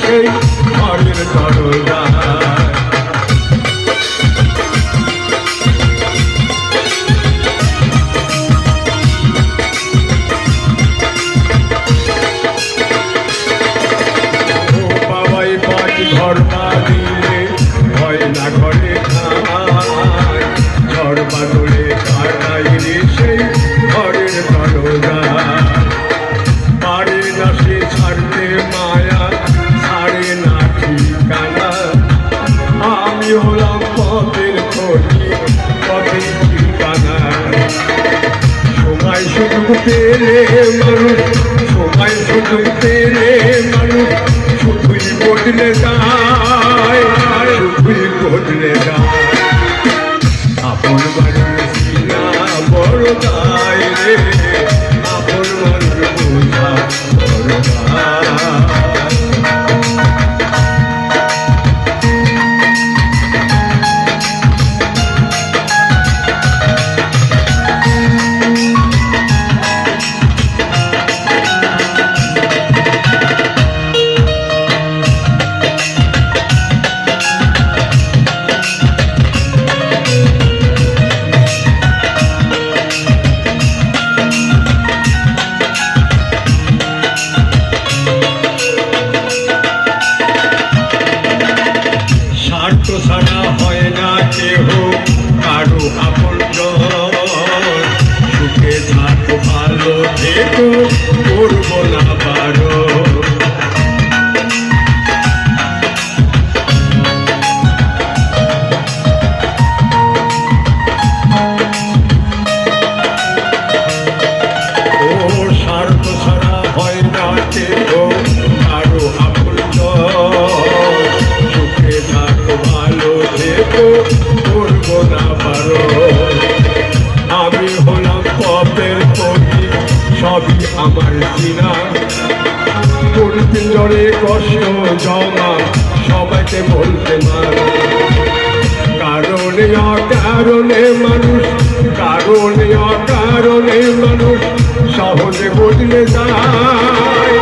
সেই ঘরের দরজা ঘর বাঁধিলে ভয় না ঘরে খায় ঘর বাঁধলে কাটাইলে সেই ঘরের দরজা পারে না সে ছাড়তে মায়া ছাড়ে না ঠিকানা আমি হলাম পথের খোঁজি পথের ঠিকানা সময় সুযোগ পেলে মানুষ সময় সুযোগ পেলে মানুষ শুধুই বদলে যায় শুধুই বদলে যায় আপন মানুষ কিনা বড় দায় রে আপন মানুষ বোঝা বড় দায় স্বার্থ ছাড়া হয় না কেহ কারো আপন সুখে থাকো ভালো থেকো করবো না পারো স্বার্থ ছাড়া হয় না কেহ কারো আপন সুখে থাকো ভালো থেকো করবো না পারো আমি হলাম পথের প্রতি সবই আমার চিনা কোন পিঞ্জরে কষ্ট জমা সবাইকে বলতে মানো কারণে অকারণে মানুষ কারণে অকারণে মানুষ সহজে বদলে যায়